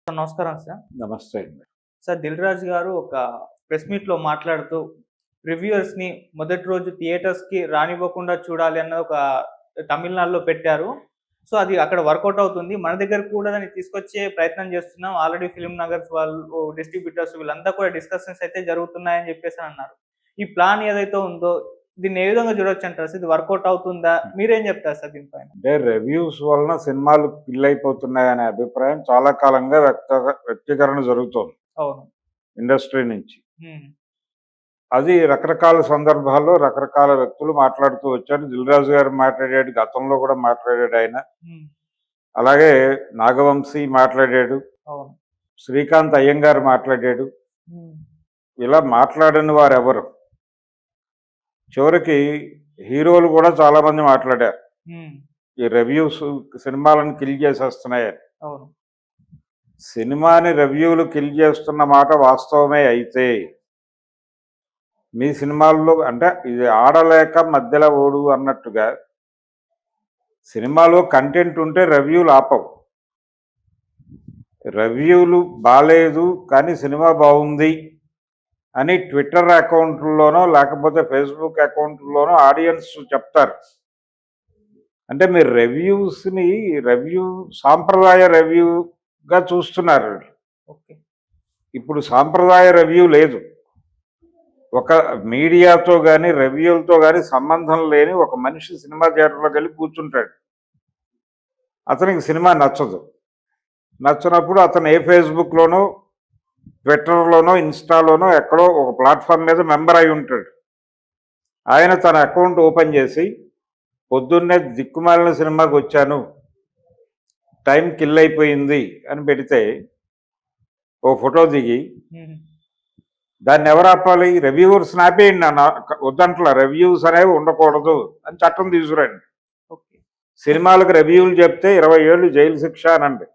Sir నమస్కారం sir. నమస్తే అండి. సార్ 'దిల్ రాజు' గారు ఒక ప్రెస్ మీట్‌లో మాట్లాడుతూ రివ్యూయర్స్‌ని మొదటి రోజు థియేటర్స్‌కి రానివ్వకుండా చూడాలి అన్న ఒక తమిళనాడులో పెట్టారు. సో, అది అక్కడ వర్కౌట్ అవుతుంది. మన దగ్గరకు కూడా దాన్ని తీసుకొచ్చే ప్రయత్నం చేస్తున్నాం. ఆల్రెడీ ఫిల్మ్ నగర్స్ వాళ్ళు, డిస్ట్రిబ్యూటర్స్ వీళ్ళంతా కూడా డిస్కషన్స్ అయితే జరుగుతున్నాయని చెప్పేసి అన్నారు. ఈ ప్లాన్ ఏదైతే ఉందో దీన్ని ఏ విధంగా చూడొచ్చంటారు? ఇది వర్కౌట్ అవుతుందా? మీరేం చెప్తారు సార్ దీనిపైన? అంటే రివ్యూస్ వలన సినిమాలు కిల్ అయిపోతున్నాయనే అభిప్రాయం చాలా కాలంగా వ్యక్తీకరణ జరుగుతోంది అవును. ఇండస్ట్రీ నుంచి. హ్మ్. అది రకరకాల సందర్భాల్లో రకరకాల వ్యక్తులు మాట్లాడుతూ వచ్చారు. 'దిల్ రాజు' గారు మాట్లాడాడు, గతంలో కూడా మాట్లాడాడు ఆయన. హ్మ్. అలాగే నాగవంశీ మాట్లాడాడు, అవును. శ్రీకాంత్ అయ్యంగార్ మాట్లాడాడు. హ్మ్. ఇలా మాట్లాడని వారెవరు? చివరికి హీరోలు కూడా చాలా మంది మాట్లాడారు. హ్మ్. ఈ రివ్యూస్ సినిమాలను కిల్ చేసేస్తున్నాయని. అవును. సినిమాని రివ్యూలు కిల్ చేస్తున్న మాట వాస్తవమే అయితే, మీ సినిమాల్లో అంటే ఇది ఆడలేక మధ్యలో ఓడు అన్నట్టుగా సినిమాలో కంటెంట్ ఉంటే రివ్యూలు ఆపవు. రివ్యూలు బాలేదు కానీ సినిమా బాగుంది అని ట్విట్టర్ అకౌంట్లోనో లేకపోతే ఫేస్బుక్ అకౌంట్లోనో ఆడియన్స్ చెప్తారు. అంటే మీరు రివ్యూ సాంప్రదాయ రివ్యూగా చూస్తున్నారు. ఓకే. ఇప్పుడు సాంప్రదాయ రివ్యూ లేదు. ఒక మీడియాతో కానీ రివ్యూలతో కానీ సంబంధం లేని ఒక మనిషి సినిమా థియేటర్లోకి వెళ్ళి కూర్చుంటాడు. అతనికి సినిమా నచ్చదు. నచ్చినప్పుడు అతను ఏ ఫేస్బుక్లోనో, ట్విట్టర్లోనో, ఇన్స్టాలోనో ఎక్కడో ఒక ప్లాట్ఫామ్ మీద మెంబర్ అయి ఉంటాడు. ఆయన తన అకౌంట్ ఓపెన్ చేసి పొద్దున్నే దిక్కుమాలిన సినిమాకి వచ్చాను, టైం కిల్ అయిపోయింది అని పెడితే ఓ ఫోటో దిగి దాన్ని ఎవరు ఆపాలి? రివ్యూవర్స్ని ఆపేయండి. వద్దంట్లా రివ్యూస్ అనేవి ఉండకూడదు అని చట్టం తీసుకురండి. సినిమాలకు రివ్యూలు చెప్తే 20 ఏళ్ళు జైలు శిక్ష అనండి,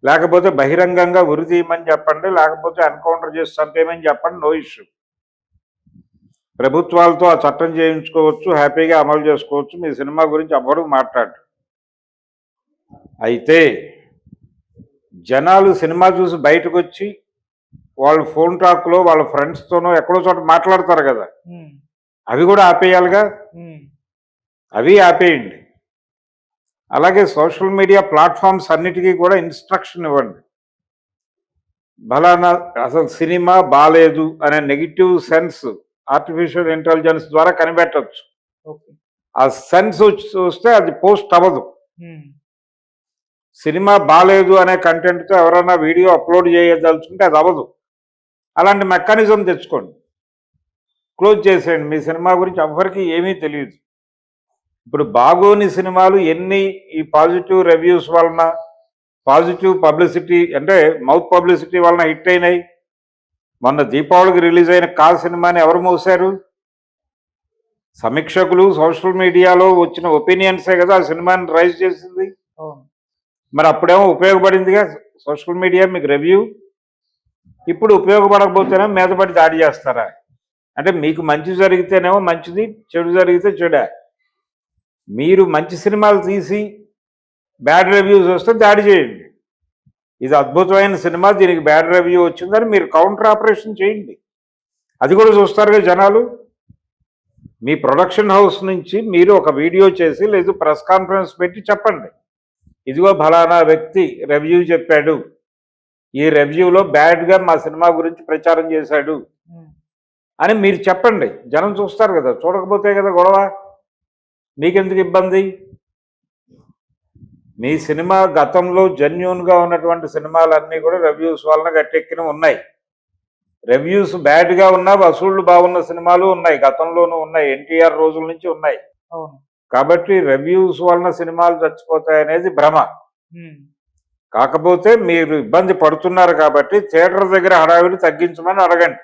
లేకపోతే బహిరంగంగా ఉరి తీయమని చెప్పండి, లేకపోతే ఎన్కౌంటర్ చేసి చంపేయమని చెప్పండి. No issue. ప్రభుత్వాలతో ఆ చట్టం చేయించుకోవచ్చు, హ్యాపీగా అమలు చేసుకోవచ్చు. మీ సినిమా గురించి ఎవ్వరూ మాట్లాడు. అయితే జనాలు సినిమా చూసి బయటకు వచ్చి వాళ్ళు ఫోన్ టాక్లో వాళ్ళ ఫ్రెండ్స్తోనో ఎక్కడో చోట మాట్లాడతారు కదా, అవి కూడా ఆపేయాలిగా. అవి ఆపేయండి. అలాగే సోషల్ మీడియా ప్లాట్ఫామ్స్ అన్నిటికీ కూడా ఇన్స్ట్రక్షన్ ఇవ్వండి. బలానా అసలు సినిమా బాలేదు అనే నెగిటివ్ సెన్స్ ఆర్టిఫిషియల్ ఇంటెలిజెన్స్ ద్వారా కనిపెట్టవచ్చు. ఆ సెన్స్ వస్తే అది పోస్ట్ అవ్వదు. సినిమా బాలేదు అనే కంటెంట్తో ఎవరైనా వీడియో అప్లోడ్ చేయదలుచుకుంటే అది అవ్వదు. అలాంటి మెకానిజం తెచ్చుకోండి, క్లోజ్ చేసేయండి. మీ సినిమా గురించి ఎవ్వరికీ ఏమీ తెలియదు. ఇప్పుడు బాగోని సినిమాలు ఎన్ని ఈ పాజిటివ్ రివ్యూస్ వలన, పాజిటివ్ పబ్లిసిటీ అంటే మౌత్ పబ్లిసిటీ వలన హిట్ అయినాయి. మొన్న దీపావళికి రిలీజ్ అయిన కా సినిమాని ఎవరు మోసారు? సమీక్షకులు, సోషల్ మీడియాలో వచ్చిన ఒపీనియన్సే కదా ఆ సినిమాని రైజ్ చేసింది. మరి అప్పుడేమో ఉపయోగపడిందిగా సోషల్ మీడియా మీకు రివ్యూ. ఇప్పుడు ఉపయోగపడకపోతేనే మీదపడి దాడి చేస్తారా? అంటే మీకు మంచి జరిగితేనేమో మంచిది, చెడు జరిగితే చెడా. మీరు మంచి సినిమాలు తీసి బ్యాడ్ రివ్యూస్ వస్తే దాడి చేయండి. ఇది అద్భుతమైన సినిమా, దీనికి బ్యాడ్ రివ్యూ వచ్చిందని మీరు కౌంటర్ ఆపరేషన్ చేయండి. అది కూడా చూస్తారుగా జనాలు. మీ ప్రొడక్షన్ హౌస్ నుంచి మీరు ఒక వీడియో చేసి లేదు ప్రెస్ కాన్ఫరెన్స్ పెట్టి చెప్పండి, ఇదిగో ఫలానా వ్యక్తి రివ్యూ చెప్పాడు, ఈ రివ్యూలో బ్యాడ్గా మా సినిమా గురించి ప్రచారం చేశాడు అని మీరు చెప్పండి. జనం చూస్తారు కదా, చూడకపోతే కదా గొడవ. మీకెందుకు ఇబ్బంది? మీ సినిమా గతంలో జెన్యూన్గా ఉన్నటువంటి సినిమాలన్నీ కూడా రివ్యూస్ వలన గట్టెక్కిన ఉన్నాయి. రివ్యూస్ బ్యాడ్గా ఉన్నా వసూళ్లు బాగున్న సినిమాలు ఉన్నాయి, గతంలోనూ ఉన్నాయి, ఎన్టీఆర్ రోజుల నుంచి ఉన్నాయి. కాబట్టి రివ్యూస్ వలన సినిమాలు చచ్చిపోతాయనేది భ్రమ. కాకపోతే మీరు ఇబ్బంది పడుతున్నారు కాబట్టి థియేటర్ దగ్గర హడావిడి తగ్గించమని అడగండి.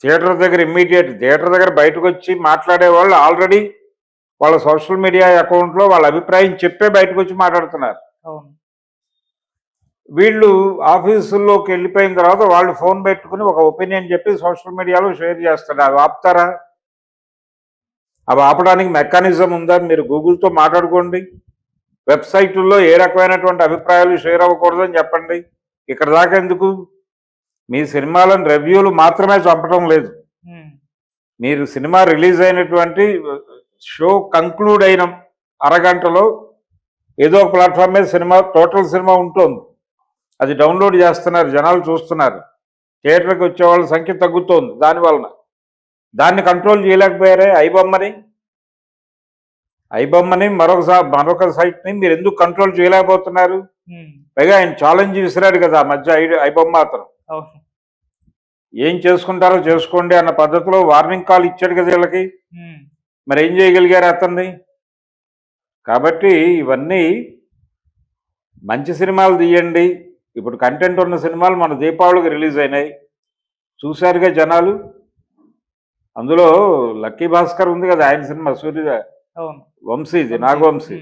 థియేటర్ దగ్గర బయటకు వచ్చి మాట్లాడే వాళ్ళు ఆల్రెడీ వాళ్ళ సోషల్ మీడియా అకౌంట్లో వాళ్ళ అభిప్రాయం చెప్పే బయటకు వచ్చి మాట్లాడుతున్నారు. వీళ్ళు ఆఫీసుల్లోకి వెళ్ళిపోయిన తర్వాత వాళ్ళు ఫోన్ పెట్టుకుని ఒక ఒపీనియన్ చెప్పి సోషల్ మీడియాలో షేర్ చేస్తారు. అవి ఆపుతారా? అవి ఆపడానికి మెకానిజం ఉందా? మీరు గూగుల్తో మాట్లాడుకోండి, వెబ్సైట్లలో ఏ రకమైనటువంటి అభిప్రాయాలు షేర్ అవ్వకూడదని చెప్పండి. ఇక్కడ దాకా ఎందుకు? మీ సినిమాలను రివ్యూలు మాత్రమే చంపడం లేదు. మీరు సినిమా రిలీజ్ అయినటువంటి షో కంక్లూడ్ అయిన అరగంటలో ఏదో ఒక ప్లాట్ఫామ్ మీద టోటల్ సినిమా ఉంటుంది. అది డౌన్లోడ్ చేస్తున్నారు, జనాలు చూస్తున్నారు, థియేటర్కి వచ్చే వాళ్ళ సంఖ్య తగ్గుతోంది. దానివలన దాన్ని కంట్రోల్ చేయలేకపోయారే. ఐబొమ్మని మరొక సైట్ని మీరు ఎందుకు కంట్రోల్ చేయలేకపోతున్నారు? పైగా ఆయన ఛాలెంజ్ విసిరాడు కదా మధ్య ఐబొమ్మ అతను. ఏం చేసుకుంటారో చేసుకోండి అన్న పద్ధతిలో వార్నింగ్ కాల్ ఇచ్చాడు కదా వీళ్ళకి. మరి ఏం చేయగలిగారు అతన్ని? కాబట్టి ఇవన్నీ మంచి సినిమాలు తీయండి. ఇప్పుడు కంటెంట్ ఉన్న సినిమాలు మన దీపావళికి రిలీజ్ అయినాయి, చూశారుగా జనాలు. అందులో లక్కీ భాస్కర్ ఉంది కదా, ఆయన సినిమా సూర్య వంశీది, నాగవంశీ.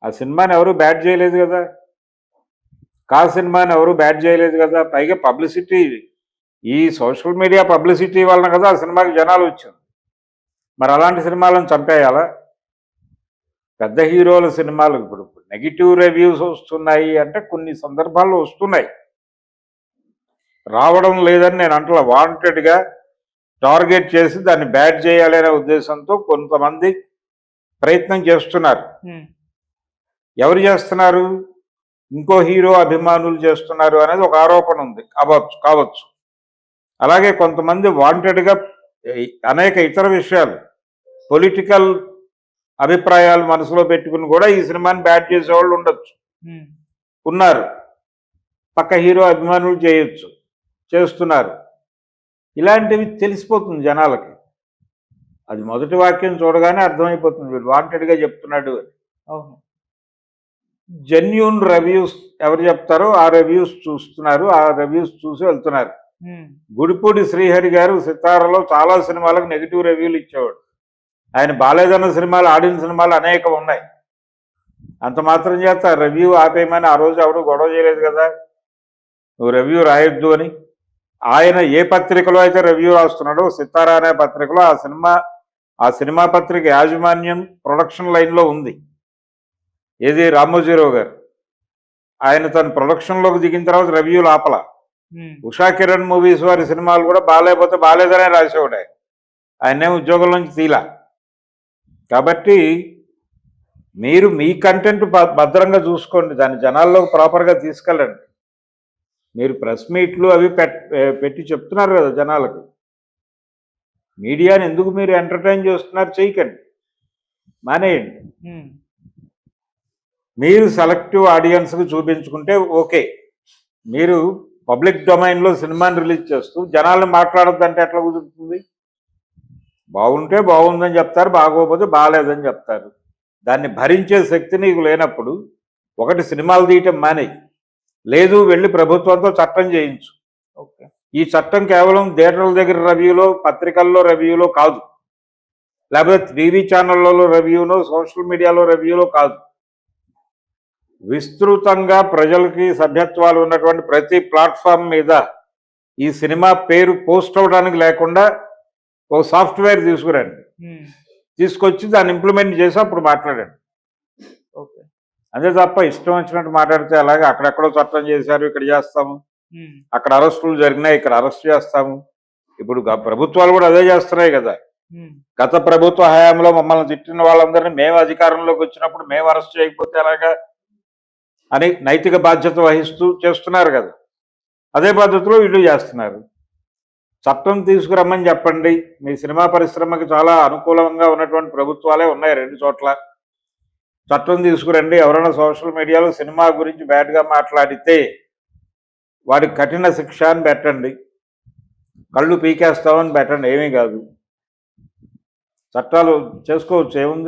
ఆ సినిమాని ఎవరు బ్యాట్ చేయలేదు కదా, సినిమాని ఎవరు బ్యాట్ చేయలేదు కదా. పైగా పబ్లిసిటీ, ఈ సోషల్ మీడియా పబ్లిసిటీ వలన కదా ఆ సినిమాకి జనాలు వచ్చింది. మరి అలాంటి సినిమాలను చంపేయాలా? పెద్ద హీరోల సినిమాలు ఇప్పుడు నెగిటివ్ రివ్యూస్ వస్తున్నాయి అంటే కొన్ని సందర్భాల్లో వస్తున్నాయి, రావడం లేదని నేను అంటలా. వాంటెడ్గా టార్గెట్ చేసి దాన్ని బ్యాట్ చేయాలి అనే ఉద్దేశంతో కొంతమంది ప్రయత్నం చేస్తున్నారు. ఎవరు చేస్తున్నారు? ఇంకో హీరో అభిమానులు చేస్తున్నారు అనేది ఒక ఆరోపణ ఉంది, కావచ్చు. అలాగే కొంతమంది వాంటెడ్గా అనేక ఇతర విషయాలు, పొలిటికల్ అభిప్రాయాలు మనసులో పెట్టుకుని కూడా ఈ సినిమాని బ్యాట్ చేసేవాళ్ళు ఉండొచ్చు, ఉన్నారు. పక్క హీరో అభిమానులు చేస్తున్నారు. ఇలాంటివి తెలిసిపోతుంది జనాలకి. అది మొదటి వాక్యం చూడగానే అర్థమైపోతుంది వీడు వాంటెడ్గా చెప్తున్నాడు అని. జెన్యూన్ రివ్యూస్ ఎవరు చెప్తారో ఆ రివ్యూస్ చూస్తున్నారు, ఆ రివ్యూస్ చూసి వెళ్తున్నారు. గుడిపూడి శ్రీహరి గారు సితారలో చాలా సినిమాలకు నెగిటివ్ రివ్యూలు ఇచ్చేవాడు. ఆయన బాలేదన్న సినిమాలు, ఆడిన సినిమాలు అనేకం ఉన్నాయి. అంత మాత్రం చేత రివ్యూ ఆపేయమని ఆ రోజు ఎవరు గొడవ చేయలేదు కదా, నువ్వు రివ్యూ రాయొద్దు అని. ఆయన ఏ పత్రికలో అయితే రివ్యూ రాస్తున్నాడో, సితారా అనే పత్రికలో, ఆ సినిమా పత్రిక యాజమాన్యం ప్రొడక్షన్ లైన్లో ఉంది. ఏది రామోజీరావు గారు, ఆయన తన ప్రొడక్షన్లోకి దిగిన తర్వాత రివ్యూలు ఆపల. ఉషా కిరణ్ మూవీస్ వారి సినిమాలు కూడా బాగాలేకపోతే బాగాలేదనే రాసేవాడు ఆయనే ఉద్యోగం నుంచి తీలా. కాబట్టి మీరు మీ కంటెంట్ భద్రంగా చూసుకోండి, దాన్ని జనాల్లోకి ప్రాపర్గా తీసుకెళ్ళండి. మీరు ప్రెస్ మీట్లు అవి పెట్టి చెప్తున్నారు కదా జనాలకు, మీడియాని ఎందుకు మీరు ఎంటర్టైన్ చేస్తున్నారు? చేయకండి, మానేయండి. మీరు సెలెక్టివ్ ఆడియన్స్కి చూపించుకుంటే ఓకే. మీరు పబ్లిక్ డొమైన్లో సినిమాని రిలీజ్ చేస్తూ జనాలను మాట్లాడొద్దంటే ఎట్లా కుదురుతుంది? బాగుంటే బాగుందని చెప్తారు, బాగోకపోతే బాగాలేదని చెప్తారు. దాన్ని భరించే శక్తి నీకు లేనప్పుడు ఒకటి సినిమాలు తీయటం మానేయి, లేదు వెళ్ళి ప్రభుత్వంతో చట్టం చేయించు. ఈ చట్టం కేవలం థియేటర్ల దగ్గర రివ్యూలో, పత్రికల్లో రివ్యూలో కాదు, లేకపోతే టీవీ ఛానళ్లలో రివ్యూలో, సోషల్ మీడియాలో రివ్యూలో కాదు. విస్తృతంగా ప్రజలకి సభ్యత్వాలు ఉన్నటువంటి ప్రతి ప్లాట్ఫామ్ మీద ఈ సినిమా పేరు పోస్ట్ అవడానికి లేకుండా ఒక సాఫ్ట్వేర్ తీసుకురండి, తీసుకొచ్చి దాన్ని ఇంప్లిమెంట్ చేసి అప్పుడు మాట్లాడండి. అంతే తప్ప ఇష్టం వచ్చినట్టు మాట్లాడితే అలాగే అక్కడెక్కడో చట్టం చేశారు, ఇక్కడ చేస్తాము, అక్కడ అరెస్టులు జరిగినాయి, ఇక్కడ అరెస్ట్ చేస్తాము. ఇప్పుడు ప్రభుత్వాలు కూడా అదే చేస్తున్నాయి కదా. గత ప్రభుత్వ హయాంలో మమ్మల్ని తిట్టిన వాళ్ళందరినీ మేము అధికారంలోకి వచ్చినప్పుడు మేము అరెస్ట్ చేయకపోతే అలాగా అని నైతిక బాధ్యత వహిస్తూ చేస్తున్నారు కదా. అదే పద్ధతిలో వీళ్ళు చేస్తున్నారు. చట్టం తీసుకురమ్మని చెప్పండి. మీ సినిమా పరిశ్రమకి చాలా అనుకూలంగా ఉన్నటువంటి ప్రభుత్వాలే ఉన్నాయి 2 చోట్ల. చట్టం తీసుకురండి. ఎవరైనా సోషల్ మీడియాలో సినిమా గురించి బ్యాడ్గా మాట్లాడితే వాడికి కఠిన శిక్ష అని పెట్టండి, కళ్ళు పీకేస్తామని పెట్టండి, ఏమీ కాదు. చట్టాలు చేసుకోవచ్చు, ఏముంది.